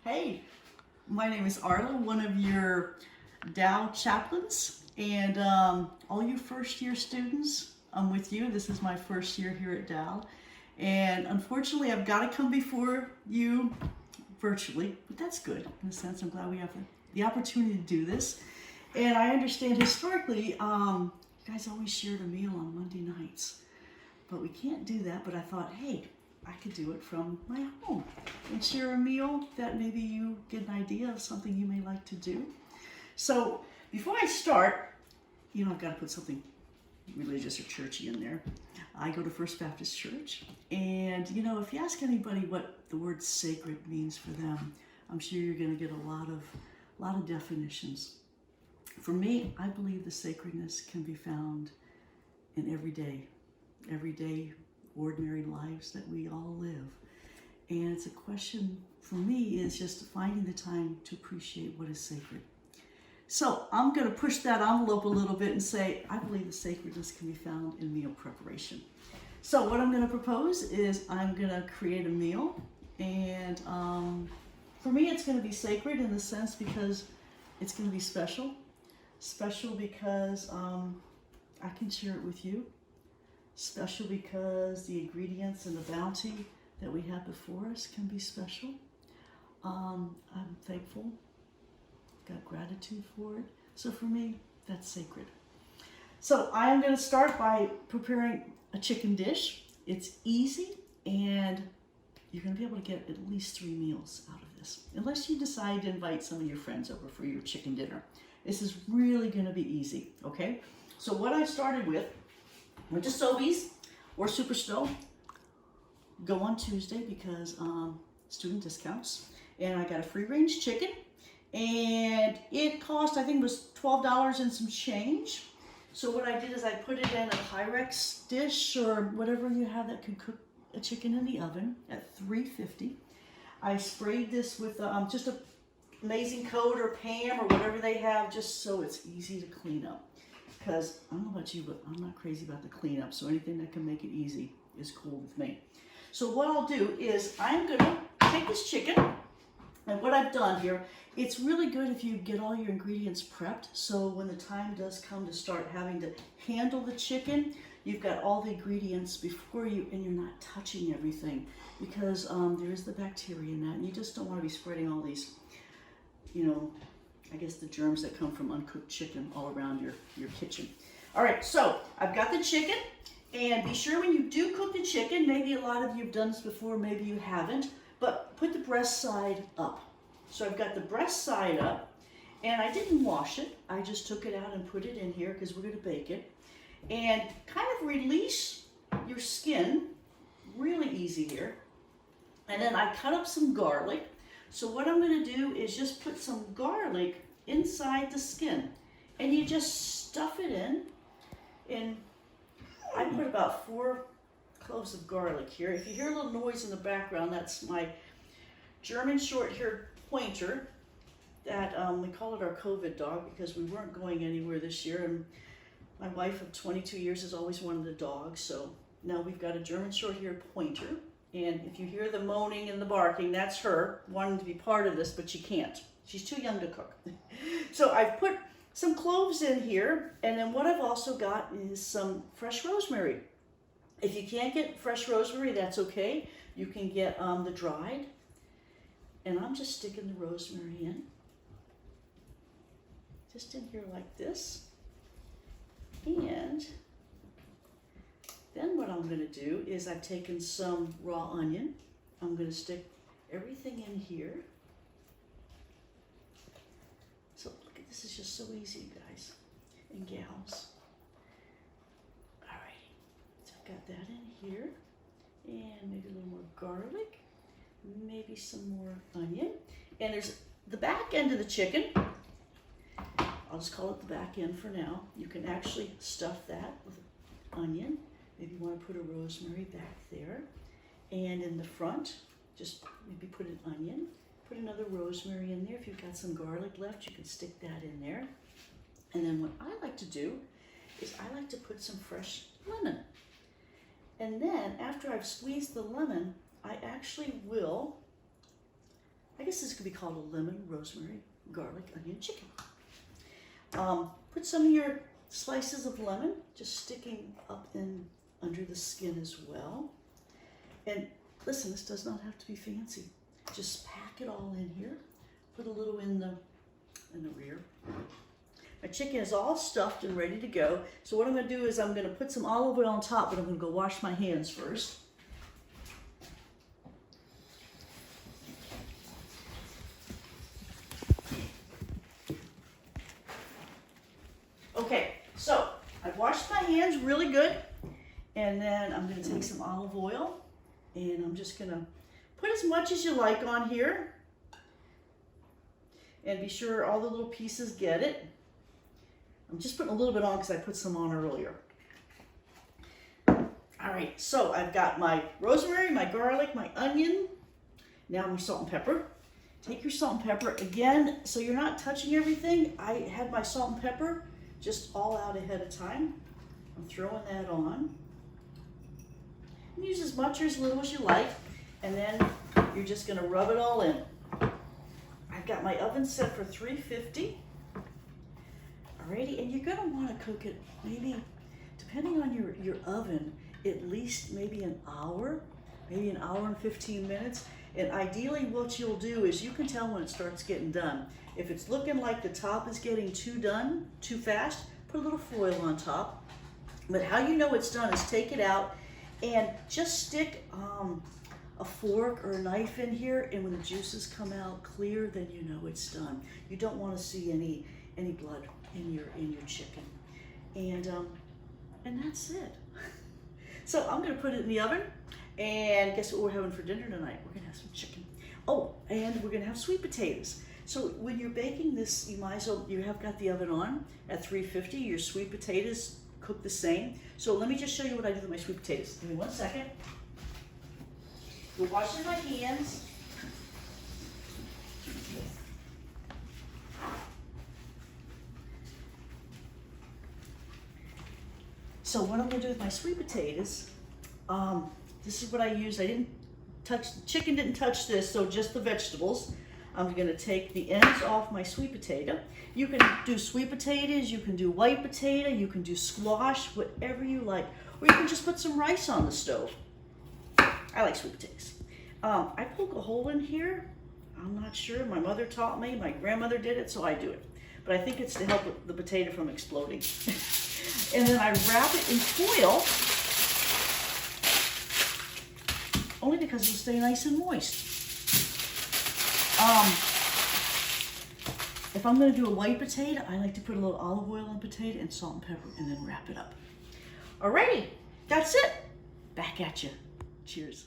Hey, my name is Arla, one of your Dal chaplains, and all you first year students, I'm with you. This is my first year here at Dal, and unfortunately I've got to come before you virtually, but that's good in a sense. I'm glad we have the opportunity to do this. And I understand historically, you guys always shared a meal on Monday nights, but we can't do that. But I thought, hey, I could do it from my home and share a meal that maybe you get an idea of something you may like to do. So before I start, I've got to put something religious or churchy in there. I go to First Baptist Church, and if you ask anybody what the word sacred means for them, I'm sure you're going to get a lot of definitions. For me, I believe the sacredness can be found in everyday ordinary lives that we all live. And it's a question for me is just finding the time to appreciate what is sacred. So I'm going to push that envelope a little bit and say, I believe the sacredness can be found in meal preparation. So what I'm going to propose is I'm going to create a meal, and for me it's going to be sacred in the sense because it's going to be special because I can share it with you. Special because the ingredients and the bounty that we have before us can be special. I'm thankful, got gratitude for it. So for me, that's sacred. So I am going to start by preparing a chicken dish. It's easy, and you're going to be able to get at least 3 meals out of this, unless you decide to invite some of your friends over for your chicken dinner. This is really going to be easy, okay? So what I started with, went to Sobeys or Superstore. Go on Tuesday because student discounts. And I got a free range chicken. And it cost, I think it was $12 and some change. So what I did is I put it in a Pyrex dish or whatever you have that can cook a chicken in the oven at 350. I sprayed this with just a Amazing Coat or Pam or whatever they have, just so it's easy to clean up. Because I don't know about you, but I'm not crazy about the cleanup, so anything that can make it easy is cool with me. So what I'll do is I'm going to take this chicken, and what I've done here, it's really good if you get all your ingredients prepped, so when the time does come to start having to handle the chicken, you've got all the ingredients before you, and you're not touching everything, because there is the bacteria in that, and you just don't want to be spreading all these, I guess the germs that come from uncooked chicken all around your kitchen. All right, so I've got the chicken, and be sure when you do cook the chicken, maybe a lot of you have done this before, maybe you haven't, but put the breast side up. So I've got the breast side up, and I didn't wash it. I just took it out and put it in here because we're going to bake it. And kind of release your skin, really easy here. And then I cut up some garlic. So what I'm going to do is just put some garlic inside the skin, and you just stuff it in. And I put about 4 cloves of garlic here. If you hear a little noise in the background, that's my German short-haired pointer that we call it our COVID dog because we weren't going anywhere this year, and my wife of 22 years has always wanted a dog, so now we've got a German short-haired pointer. And if you hear the moaning and the barking, that's her wanting to be part of this, but she can't. She's too young to cook. So I've put some cloves in here, and then what I've also got is some fresh rosemary. If you can't get fresh rosemary, that's okay. You can get the dried. And I'm just sticking the rosemary in. Just in here like this. And then what I'm going to do is I've taken some raw onion. I'm going to stick everything in here. So look at this, is just so easy, guys and gals. Alrighty, so I've got that in here, and maybe a little more garlic, maybe some more onion, and there's the back end of the chicken. I'll just call it the back end for now. You can actually stuff that with onion. Maybe you want to put a rosemary back there. And in the front, just maybe put an onion. Put another rosemary in there. If you've got some garlic left, you can stick that in there. And then what I like to do is I like to put some fresh lemon. And then after I've squeezed the lemon, I actually will I guess this could be called a lemon, rosemary, garlic, onion chicken. Put some of your slices of lemon just sticking up in under the skin as well. And listen, this does not have to be fancy. Just pack it all in here. Put a little in the rear. My chicken is all stuffed and ready to go. So what I'm going to do is I'm going to put some olive oil on top, but I'm going to go wash my hands first. Okay, so I've washed my hands really good, and then I'm going to take some olive oil, and I'm just going to put as much as you like on here, and be sure all the little pieces get it. I'm just putting a little bit on because I put some on earlier. All right, so I've got my rosemary, my garlic, my onion. Now my salt and pepper. Take your salt and pepper again, so you're not touching everything. I had my salt and pepper just all out ahead of time. I'm throwing that on. Use as much or as little as you like, and then you're just going to rub it all in. I've got my oven set for 350. Alrighty, and you're going to want to cook it maybe, depending on your oven, at least maybe an hour and 15 minutes. And ideally what you'll do is you can tell when it starts getting done. If it's looking like the top is getting too fast, put a little foil on top. But how you know it's done is take it out and just stick a fork or a knife in here, and when the juices come out clear, then you know it's done. You don't want to see any blood in your chicken. And that's it. So I'm going to put it in the oven, and guess what we're having for dinner tonight? We're going to have some chicken. Oh, and we're going to have sweet potatoes. So when you're baking this, you might as well, you have got the oven on at 350. Your sweet potatoes cook the same. So let me just show you what I do with my sweet potatoes. Give me 1 second. We're washing my hands. So what I'm going to do with my sweet potatoes, this is what I use. I didn't touch, the chicken didn't touch this, so just the vegetables. I'm going to take the ends off my sweet potato. You can do sweet potatoes, you can do white potato, you can do squash, whatever you like. Or you can just put some rice on the stove. I like sweet potatoes. I poke a hole in here. I'm not sure. My mother taught me. My grandmother did it, so I do it. But I think it's to help the potato from exploding. And then I wrap it in foil, only because it'll stay nice and moist. If I'm going to do a white potato, I like to put a little olive oil on potato and salt and pepper, and then wrap it up. Alrighty, that's it. Back at you. Cheers.